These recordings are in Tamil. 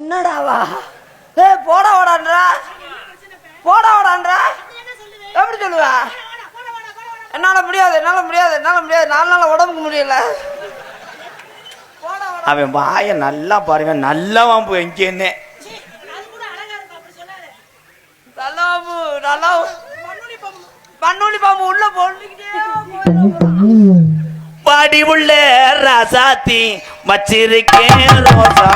என்னடாவா? போடா ஓடான்றா, போடா ஓடான்றா, எப்படி சொல்லுவா? என்னால முடியாது, என்னால முடியாது, என்னால முடியாது, 4 நாள் உடம்புக்கு முடியல. அவன் வாய நல்லா பாருங்க, நல்லா வாம்பு எங்கேன்னு பன்னூலி பாம்பு உள்ள போட்டுக்கிட்டே பாடி உள்ள ராசாத்தி வச்சிருக்கேன் ரோசா.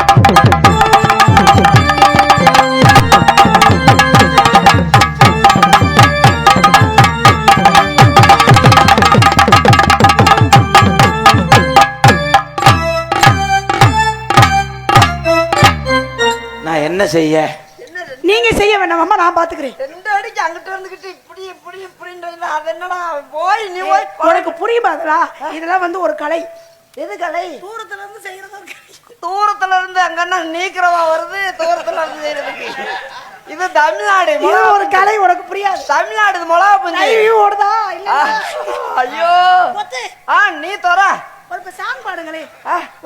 நான் என்ன செய்ய? நீங்க செய்ய வேண்டாம், நான் பாத்துக்கிறேன். 2 அடிக்கு அங்கிட்ட இருந்துகிட்டு இப்படி இப்படி இப்படின்றதுல அது என்னடா? போய் நீ போய் உனக்கு புரியுமாதா? இதெல்லாம் வந்து ஒரு கலை. எது கலை? தூரத்துல இருந்து செய்யறது. தூரத்துல இருந்து அங்கன்னா நீக்கிறவா வருது, தூரத்துல இருந்து செய்யறதுக்கு. இது தமிழ்நாடு, இது ஒரு கலை. உனக்கு புரியாது. தமிழ்நாடு மிளகா பஞ்சு ஓடுதா? ஐயோ நீ தோற ஒரு சாங் பாடுங்களே.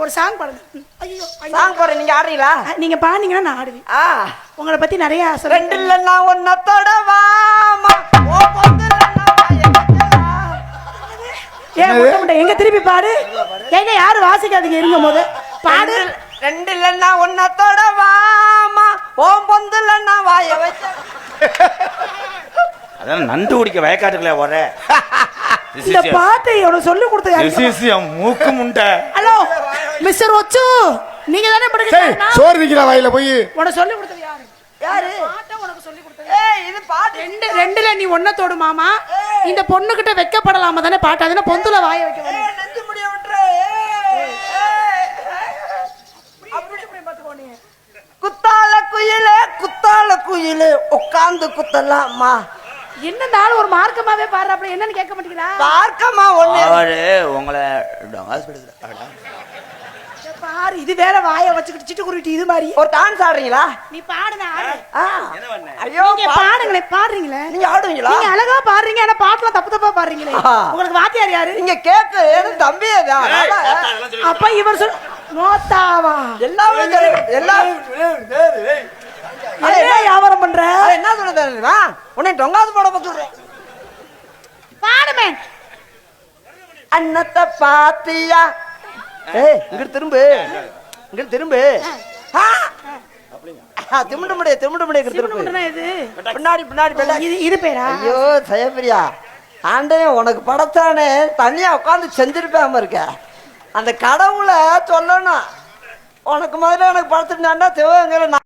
ஒரு சாங் பாடுங்க. ஐயோ சாங் பாடு. நீங்க ஆடுறீங்களா? நீங்க பாடுனீங்கன்னா நான் ஆடுவேன். உங்களை பத்தி நிறைய ஆசை. 2 இல்ல நான் ஒன்னத்தோட வாமா ஓ பொந்துலன்னா எங்க திருப்பி பாடு. எங்க யாரும் வாசிக்காதீங்க, இருங்க போது பாடு. 2 இல்ல நான் ஒன்னத்தோட வாமா ஓ பொந்துலன்னா வாய வச்ச. அதான் நண்டு குடிக்க வயக்காட்டுக்குள்ள வர. இந்த பாட்டை உனக்கு சொல்லி கொடுத்த மூக்கு முண்டை. ஹலோ மிஸ்டர் ஒச்சு, நீங்க தானே படிக்கிறீங்க. சோறு நிக்கிற வாயில போய் உனக்கு சொல்லி கொடுத்தது யாரு? யாரு? பாட்டை உனக்கு சொல்லி கொடுத்தது. இது பாட்டு. 2ல நீ ஒன்னத்தோடு மாமா. இந்த பொண்ணு கிட்ட வெக்கப்படலாமா தானே பாட்டு? அதுனா பொந்துல வாய வைக்க வேணும். நெஞ்சு முடிய விட்டுரு. குத்தால குயிலே, குத்தால குயிலே உட்கார்ந்து குத்தலாமா. என்னனாலும் ஒரு மார்க்கமாவே பாரு. அப்படி என்னன்னு கேட்க மாட்டீங்களா? மார்க்கமா ஒண்ணு அவரு உங்களை பாரு. இது வேற வாய வச்சுக்கிட்டு சிட்டு குருவிட்டு இது மாதிரி ஒரு டான்ஸ் ஆடுறீங்களா? நீ பாடுங்க. ஐயோ பாடுங்களே. பாடுறீங்களே. நீங்க ஆடுவீங்களா? நீங்க அழகா பாடுறீங்க. ஆனா பாட்டுல தப்பு தப்பா பாடுறீங்களே. உங்களுக்கு வாத்தியார் யாரு? நீங்க கேக்கு தம்பியே தான். அப்ப இவர் சொல் நோத்தாவா எல்லாமே எல்லாம் என்ன வியாபாரம் பண்ற? என்ன சொல்லுதா? உன்னை டொங்காது போட பார்த்துடுறேன். பாடுமே. அன்னத்தை பாத்தியா? இங்கிட்டு திரும்பு, இங்கிட்டு திரும்பு. திமுண்டு முடிய திரும்பு. பின்னாடி பின்னாடி இது பேரா? ஐயோ ஜெயபிரியா, ஆண்டனே உனக்கு படத்தானே தனியா உட்காந்து செஞ்சிருப்பாம இருக்க. அந்த கடவுளை சொல்லணும். உனக்கு முதல்ல எனக்கு படத்துட்டாண்டா சிவகங்கையில